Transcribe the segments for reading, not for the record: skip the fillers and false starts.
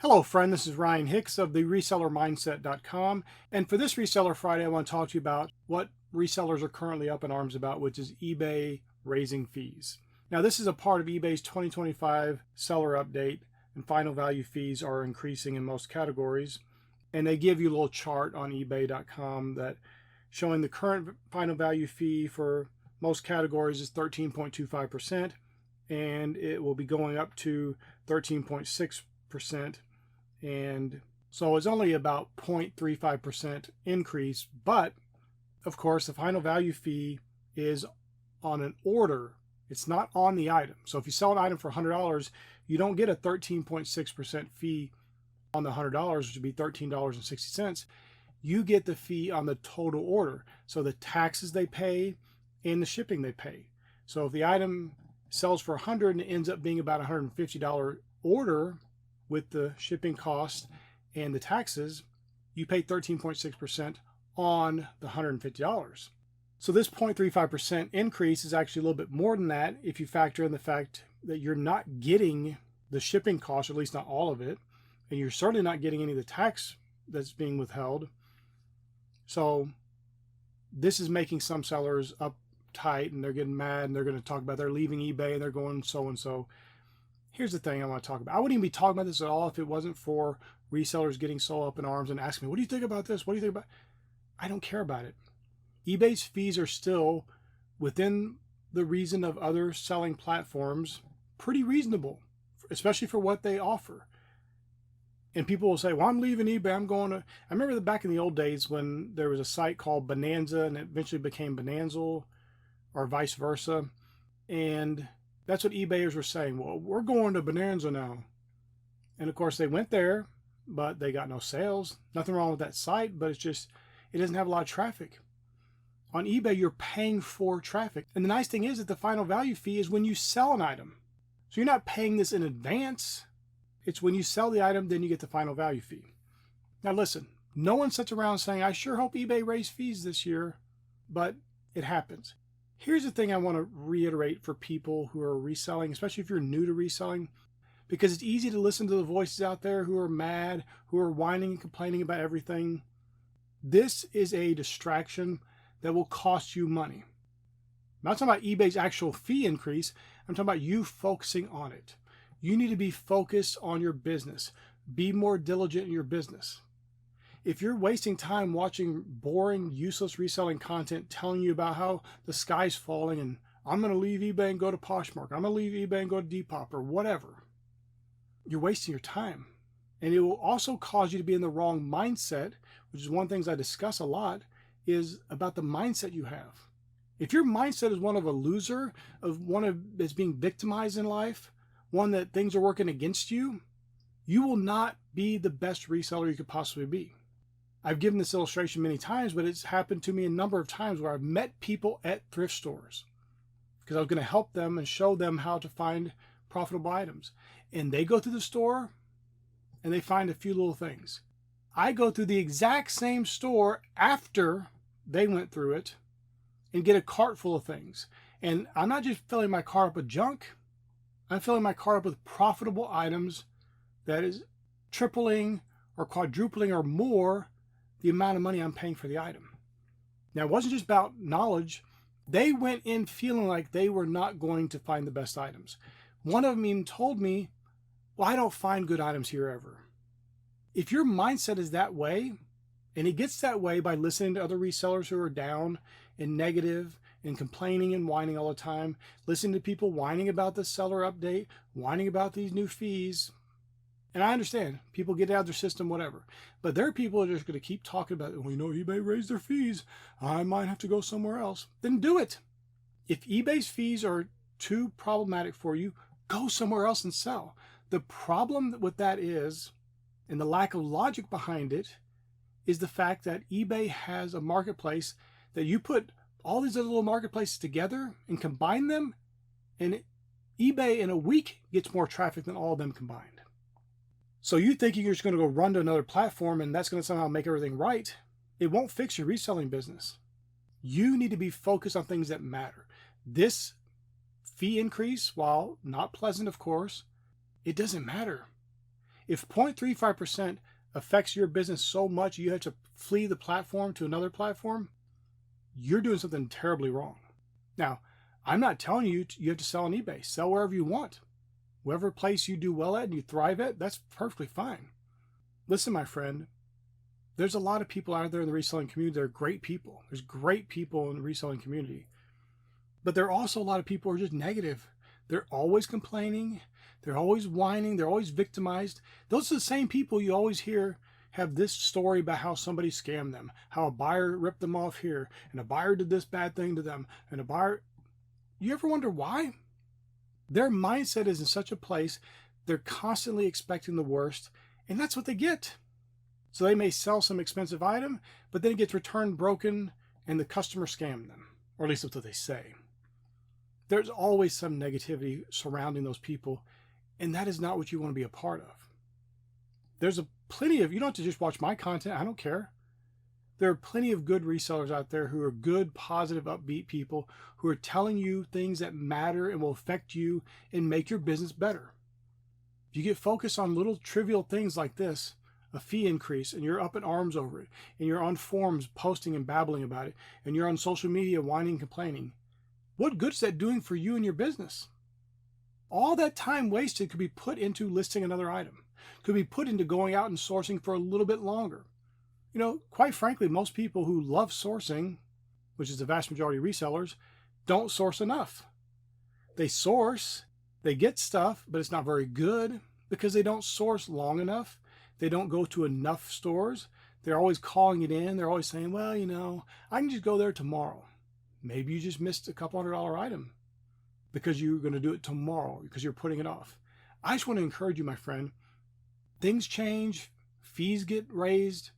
Hello, friend. This is Ryan Hicks of the resellermindset.com. And for this Reseller Friday, I want to talk to you about what resellers are currently up in arms about, which is eBay raising fees. Now, this is a part of eBay's 2025 seller update, and final value fees are increasing in most categories. And they give you a little chart on ebay.com that showing the current final value fee for most categories is 13.25%, and it will be going up to 13.6%. And so it's only about 0.35% increase, but of course the final value fee is on an order. It's not on the item. So if you sell an item for $100, you don't get a 13.6% fee on the $100, which would be $13.60. You get the fee on the total order. So the taxes they pay and the shipping they pay. So if the item sells for $100 and it ends up being about a $150 order, with the shipping cost and the taxes, you pay 13.6% on the $150. So this 0.35% increase is actually a little bit more than that if you factor in the fact that you're not getting the shipping cost, or at least not all of it, and you're certainly not getting any of the tax that's being withheld. So this is making some sellers uptight, and they're getting mad, and they're going to talk about they're leaving eBay and they're going so and so. Here's the thing I want to talk about. I wouldn't even be talking about this at all if it wasn't for resellers getting so up in arms and asking me, what do you think about this? What do you think about? I don't care about it. eBay's fees are still within the reason of other selling platforms, pretty reasonable, especially for what they offer. And people will say, well, I'm leaving eBay. I'm going to, I remember back in the old days when there was a site called Bonanza and it eventually became Bonanza or vice versa. And that's what eBayers were saying. Well, we're going to Bonanza now. And of course they went there, but they got no sales. Nothing wrong with that site, but it's just, it doesn't have a lot of traffic. On eBay, you're paying for traffic. And the nice thing is that the final value fee is when you sell an item. So you're not paying this in advance. It's when you sell the item, then you get the final value fee. Now listen, no one sits around saying, I sure hope eBay raised fees this year, but it happens. Here's the thing I want to reiterate for people who are reselling, especially if you're new to reselling, because it's easy to listen to the voices out there who are mad, who are whining and complaining about everything. This is a distraction that will cost you money. I'm not talking about eBay's actual fee increase. I'm talking about you focusing on it. You need to be focused on your business. Be more diligent in your business. If you're wasting time watching boring, useless reselling content telling you about how the sky's falling and I'm going to leave eBay and go to Poshmark, I'm going to leave eBay and go to Depop or whatever, you're wasting your time. And it will also cause you to be in the wrong mindset, which is one of the things I discuss a lot, is about the mindset you have. If your mindset is one of a loser, of one that's being victimized in life, one that things are working against you, you will not be the best reseller you could possibly be. I've given this illustration many times, but it's happened to me a number of times where I've met people at thrift stores because I was going to help them and show them how to find profitable items. And they go through the store and they find a few little things. I go through the exact same store after they went through it and get a cart full of things. And I'm not just filling my cart up with junk. I'm filling my cart up with profitable items that is tripling or quadrupling or more the amount of money I'm paying for the item. Now, it wasn't just about knowledge. They went in feeling like they were not going to find the best items. One of them even told me, well, I don't find good items here ever. If your mindset is that way, and it gets that way by listening to other resellers who are down and negative and complaining and whining all the time, listening to people whining about the seller update, whining about these new fees. And I understand people get out of their system, whatever. But there are people who are just going to keep talking about, well, eBay raised their fees. I might have to go somewhere else. Then do it. If eBay's fees are too problematic for you, go somewhere else and sell. The problem with that is, and the lack of logic behind it, is the fact that eBay has a marketplace that you put all these other little marketplaces together and combine them, and eBay in a week gets more traffic than all of them combined. So you think you're just going to go run to another platform and that's going to somehow make everything right? It won't fix your reselling business. You need to be focused on things that matter. This fee increase, while not pleasant, of course, it doesn't matter. If 0.35% affects your business so much you have to flee the platform to another platform, you're doing something terribly wrong. Now, I'm not telling you you have to sell on eBay. Sell wherever you want. Whatever place you do well at and you thrive at, that's perfectly fine. Listen, my friend, there's a lot of people out there in the reselling community. They're great people. There's great people in the reselling community. But there are also a lot of people who are just negative. They're always complaining. They're always whining. They're always victimized. Those are the same people you always hear have this story about how somebody scammed them, how a buyer ripped them off here, and a buyer did this bad thing to them, and a buyer... You ever wonder why? Their mindset is in such a place, they're constantly expecting the worst, and that's what they get. So they may sell some expensive item, but then it gets returned broken, and the customer scammed them, or at least that's what they say. There's always some negativity surrounding those people, and that is not what you want to be a part of. There's plenty of, you don't have to just watch my content, I don't care. There are plenty of good resellers out there who are good, positive, upbeat people who are telling you things that matter and will affect you and make your business better. If you get focused on little trivial things like this, a fee increase, and you're up in arms over it, and you're on forums posting and babbling about it, and you're on social media whining and complaining, what good is that doing for you and your business? All that time wasted could be put into listing another item, could be put into going out and sourcing for a little bit longer. You know, quite frankly, most people who love sourcing, which is the vast majority of resellers, don't source enough. They source, they get stuff, but it's not very good because they don't source long enough. They don't go to enough stores. They're always calling it in. They're always saying, well, you know, I can just go there tomorrow. Maybe you just missed a couple $100 item because you're going to do it tomorrow because you're putting it off. I just want to encourage you, my friend. Things change, fees get raised.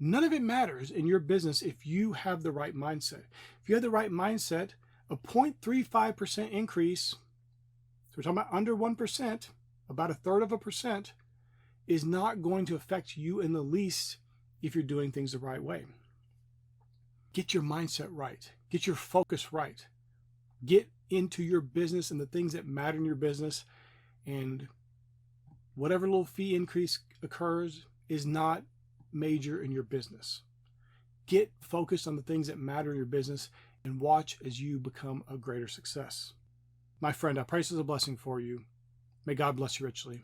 None of it matters in your business if you have the right mindset. If you have the right mindset, a 0.35% increase, so we're talking about under 1%, about 1/3%, is not going to affect you in the least if you're doing things the right way. Get your mindset right. Get your focus right. Get into your business and the things that matter in your business, and whatever little fee increase occurs is not major in your business. Get focused on the things that matter in your business and watch as you become a greater success. My friend, I pray this is a blessing for you. May God bless you richly.